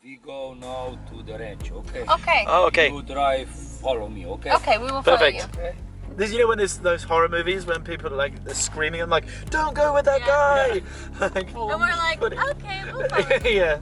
We go now to the ranch, okay? Okay. Oh, okay. You drive, follow me, okay? Okay, we will follow Perfect. you. Okay. This, you know when there's those horror movies when people are like they're screaming and like, don't go with that guy. Like, And we're like, but- okay, we'll follow you. yeah.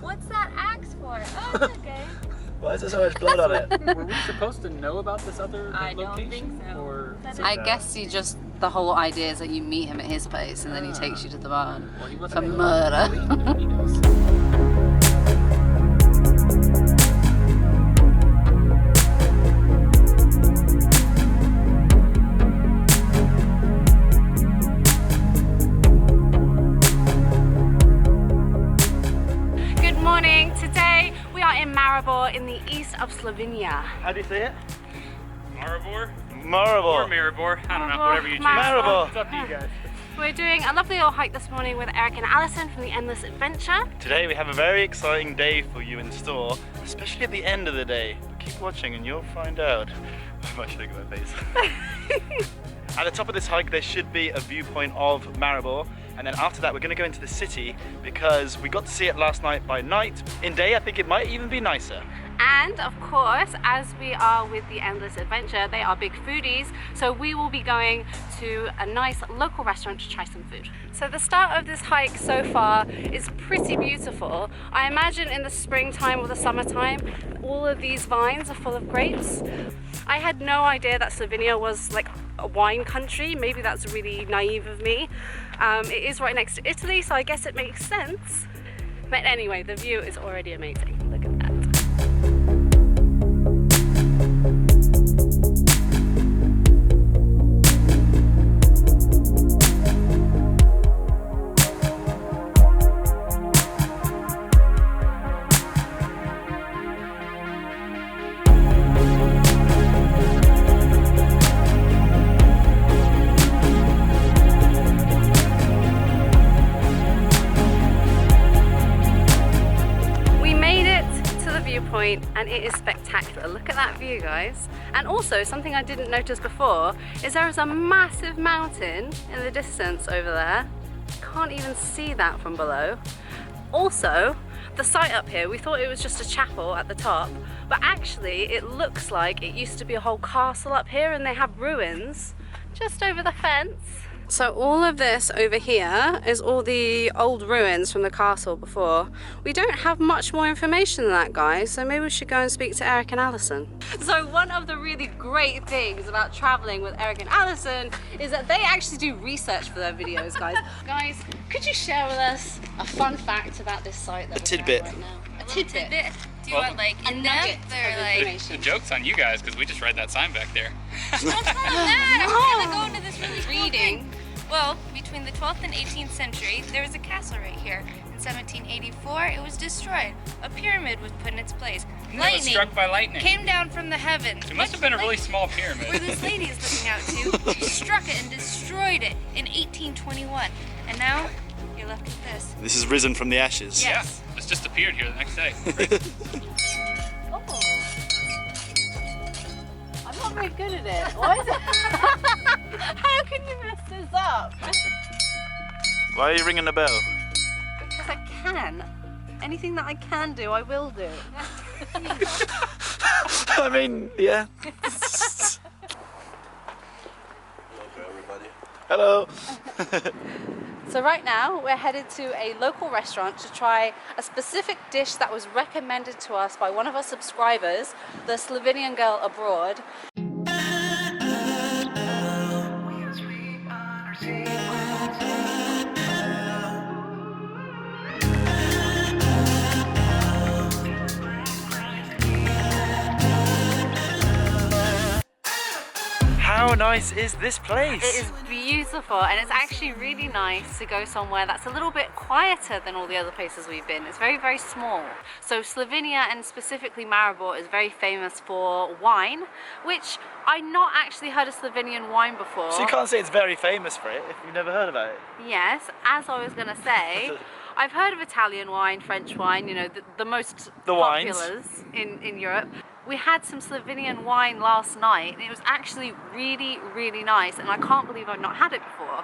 What's that axe for? Oh, it's okay. Why is there so much blood on it? Were we supposed to know about this other I don't location? think so. Or I guess you just, the whole idea is that you meet him at his place and then he takes you to the barn well, he for wasn't murder. He knows. Good morning. Today we are in Maribor in the east of Slovenia. How do you say it? Maribor? Or Maribor. Maribor? I don't know, Maribor, whatever you choose. Maribor. It's up to you guys. We're doing a lovely little hike this morning with Eric and Alison from the Endless Adventure. Today we have a very exciting day for you in store, especially at the end of the day. Keep watching and you'll find out. I'm actually looking at my face. At the top of this hike there should be a viewpoint of Maribor, and then after that we're going to go into the city because we got to see it last night by night. In day I think it might even be nicer. And of course, as we are with the Endless Adventure, they are big foodies, so we will be going to a nice local restaurant to try some food. So the start of this hike so far is pretty beautiful. I imagine in the springtime or the summertime, all of these vines are full of grapes. I had no idea that Slovenia was like a wine country. Maybe that's really naive of me. It is right next to Italy, so I guess it makes sense. But anyway, the view is already amazing. Look at that. Viewpoint, and it is spectacular. Look at that view, guys. And also something I didn't notice before is there is a massive mountain in the distance over there. Can't even see that from below. Also, the site up here, we thought it was just a chapel at the top, but actually it looks like it used to be a whole castle up here, and they have ruins just over the fence. So all of this over here is all the old ruins from the castle before. We don't have much more information than that, guys, so maybe we should go and speak to Eric and Alison. So one of the really great things about traveling with Eric and Alison is that they actually do research for their videos, guys. Guys, could you share with us a fun fact about this site that we're tidbit. at right now? A tidbit. Do you want like in depth or like? The joke's on you guys because we just read that sign back there. Don't tell them that. I'm gonna go into this really cool Reading. thing. Well, between the 12th and 18th century, there was a castle right here. In 1784, it was destroyed. A pyramid was put in its place. It was struck by lightning. Came down from the heavens. It must have been a really small pyramid. Where this lady is looking out to, struck it and destroyed it in 1821. And now, you're left with this. This is risen from the ashes. Yeah. Yeah, this just appeared here the next day. Oh. I'm not very good at it. Why is it? How can you mess this up? Why are you ringing the bell? Because I can. Anything that I can do, I will do. I mean, yeah. Hello. So right now we're headed to a local restaurant to try a specific dish that was recommended to us by one of our subscribers, the Slovenian girl abroad. How nice is this place? It is beautiful, and it's actually really nice to go somewhere that's a little bit quieter than all the other places we've been. It's very, very small. So Slovenia, and specifically Maribor, is very famous for wine, which I'd not actually heard of Slovenian wine before. So you can't say it's very famous for it if you've never heard about it. Yes, as I was going to say, I've heard of Italian wine, French wine, you know, the most wines. populars in Europe. We had some Slovenian wine last night, and it was actually really, really nice, and I can't believe I've not had it before.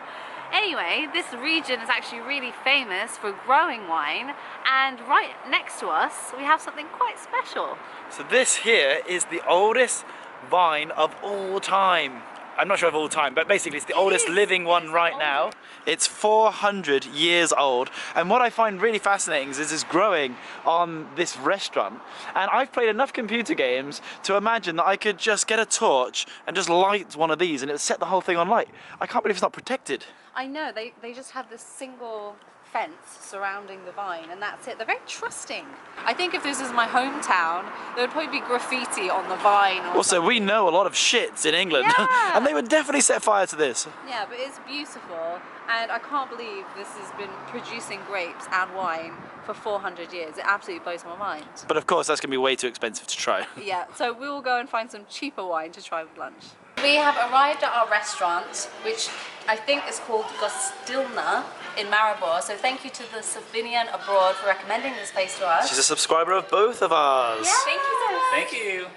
Anyway, this region is actually really famous for growing wine, and right next to us we have something quite special. So this here is the oldest vine of all time. I'm not sure of all time, but basically it's the oldest living one right now. It's 400 years old, and what I find really fascinating is it's growing on this restaurant. And I've played enough computer games to imagine that I could just get a torch and just light one of these and it would set the whole thing on light. I can't believe it's not protected. I know, they just have this single fence surrounding the vine and that's it. They're very trusting. I think if this was my hometown, there would probably be graffiti on the vine. Or Also, we know a lot of shits in England, Yeah. and they would definitely set fire to this. Yeah, but it's beautiful, and I can't believe this has been producing grapes and wine for 400 years. It absolutely blows my mind. But of course, that's going to be way too expensive to try. Yeah, so we will go and find some cheaper wine to try with lunch. We have arrived at our restaurant, which I think is called Gostilna in Maribor. So thank you to the Slovenian abroad for recommending this place to us. She's a subscriber of both of ours. Yeah, thank you so much. Thank you.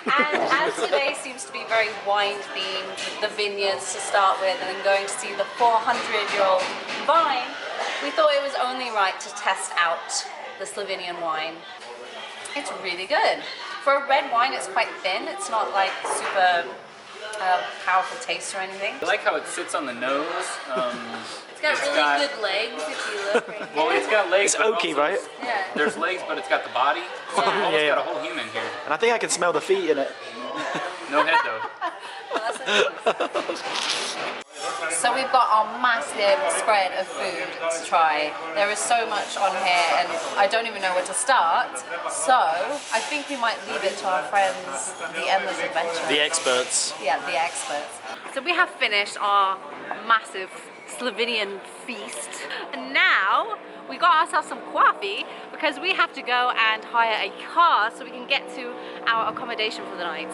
And as today seems to be very wine themed, with the vineyards to start with, and then going to see the 400-year-old vine, we thought it was only right to test out the Slovenian wine. It's really good. For a red wine, it's quite thin. It's not like super powerful taste or anything. I like how it sits on the nose. It's got really good legs if you look right Well, here. it's got legs. It's but oaky, also right? Yeah. There's legs, but it's got the body. So Yeah. almost Yeah. got a whole human here. And I think I can smell the feet in it. No head though. Well, that's so we've got our massive spread of food to try. There is so much on here and I don't even know where to start. So I think we might leave it to our friends, the Endless Adventure. The experts. Yeah, the experts. So we have finished our massive Slovenian feast. And now we got ourselves some coffee because we have to go and hire a car so we can get to our accommodation for the night.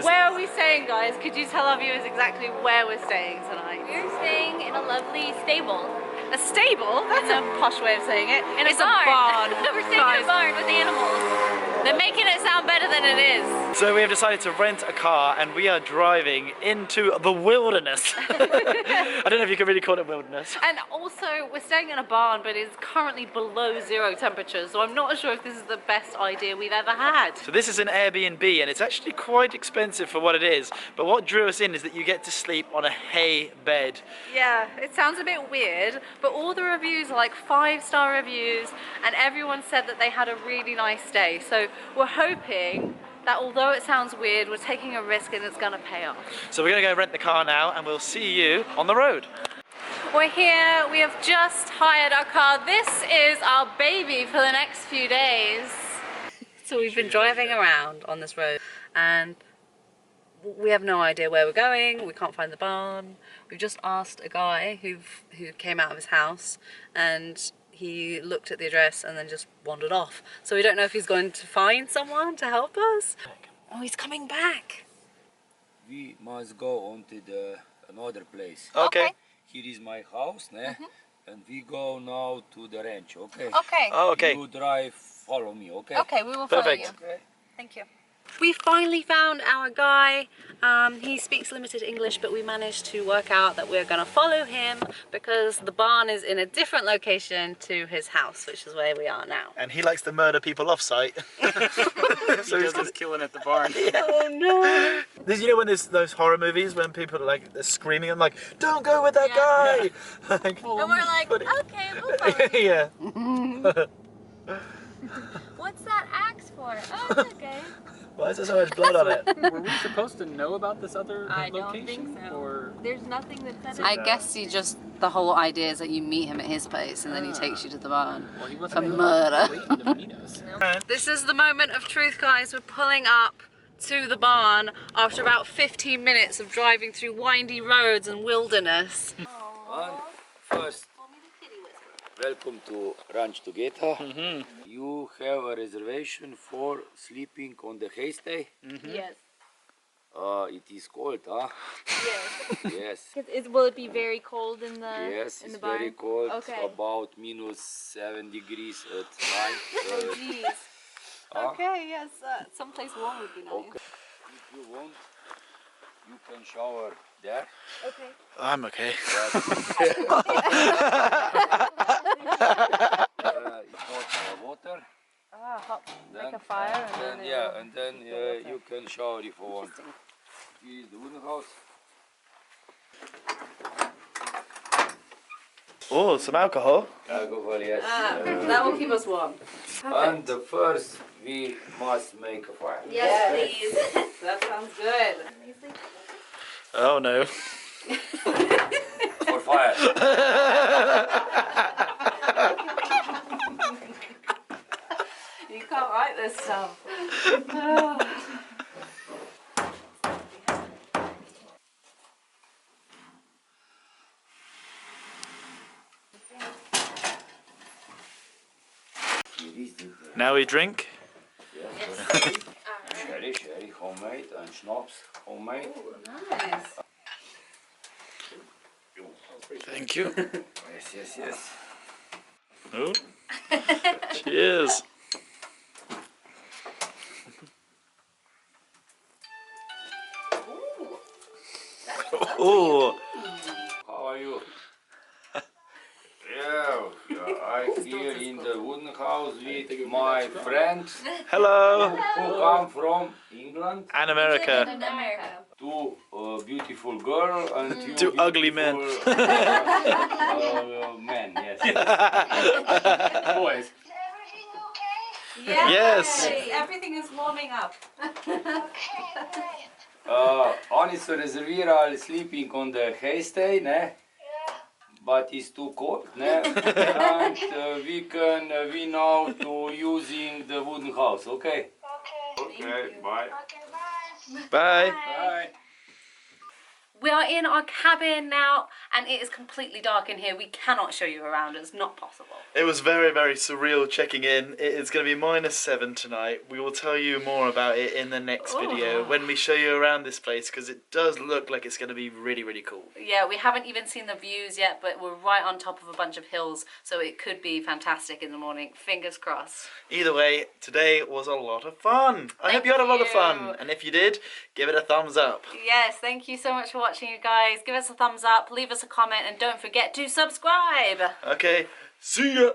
Where are we staying, guys? Could you tell our viewers exactly where we're staying tonight? We're staying in a lovely stable. A stable? That's a posh way of saying it. In It's a barn. We're We're staying in a barn with animals. They're making it sound better than it is. So we have decided to rent a car and we are driving into the wilderness. I don't know if you can really call it wilderness. And also, we're staying in a barn, but it's currently below 0 temperature, so I'm not sure if this is the best idea we've ever had. So this is an Airbnb and it's actually quite expensive for what it is. But what drew us in is that you get to sleep on a hay bed. Yeah, it sounds a bit weird, but all the reviews are like 5-star reviews, and everyone said that they had a really nice day. So we're hoping that although it sounds weird, we're taking a risk and it's gonna pay off. So we're gonna go rent the car now and we'll see you on the road. We're here, we have just hired our car. This is our baby for the next few days. So we've been driving around on this road and we have no idea where we're going. We can't find the barn. We've just asked a guy who came out of his house and he looked at the address and then just wandered off. So we don't know if he's going to find someone to help us. Oh, he's coming back. We must go on to the another place. Okay. Here is my house, ne? And we go now to the ranch, okay? Okay. Oh, okay. You drive, follow me, okay? Okay, we will follow Perfect. you. Okay. Thank you. We finally found our guy. He speaks limited English, but we managed to work out that we're gonna follow him because the barn is in a different location to his house, which is where we are now. And he likes to murder people off site. So he's just killing at the barn. Oh no! You know when there's those horror movies when people are like, they're screaming and like, don't go with that guy! Like, And we're like, but- okay, we'll follow you. yeah. What's that axe for? Oh, it's okay. Why is there so much blood on it? Were we supposed to know about this other I don't location? think so. Or There's nothing that said I it. guess you just, the whole idea is that you meet him at his place and then he takes you to the barn well, he for wasn't murder. waiting to meet us. This is the moment of truth, guys. We're pulling up to the barn after about 15 minutes of driving through windy roads and wilderness. And first, welcome to Ranch Tugeta. You have a reservation for sleeping on the hay stay. Yes. It is cold, huh? Yes. Yes. Will it be very cold in the Yes, in it's the barn? very cold. Okay. About -7 degrees at night. Oh, jeez. Huh? Okay, yes, someplace warm would be nice. Okay. If you want, You can shower there. I'm okay. It's hot water. Hot, Then, make a fire and then you can shower if you want. Here is the wooden house. Oh, some alcohol. Alcohol, yes. that will keep us warm. And the first we must make a fire. Yes, please. That sounds good. Oh no. For fire. You can't write this stuff. Now we drink. Yes. Sherry, homemade, and schnapps, homemade. Nice. Thank you. Yes. Oh. Cheers. Oh. How are you? I here in the wooden house with my friends Hello. who come from England. And America. Two beautiful girl and Two ugly men. Men, yes. Boys. Yes. Everything is warming up. Oni su rezervirali sleeping on the haystay, ne? But it's too cold, ne? And we now to using the wooden house, okay? Okay, bye. Bye. Bye. We are in our cabin now, and it is completely dark in here. We cannot show you around. It's not possible. It was very, very surreal checking in. It is going to be -7 tonight. We will tell you more about it in the next video when we show you around this place, because it does look like it's going to be really, really cool. Yeah, we haven't even seen the views yet, but we're right on top of a bunch of hills, so it could be fantastic in the morning. Fingers crossed. Either way, today was a lot of fun. I hope you had a lot of fun. And if you did, give it a thumbs up. Yes, thank you so much for watching, you guys. Give us a thumbs up, leave us a comment, and don't forget to subscribe. Okay, see ya.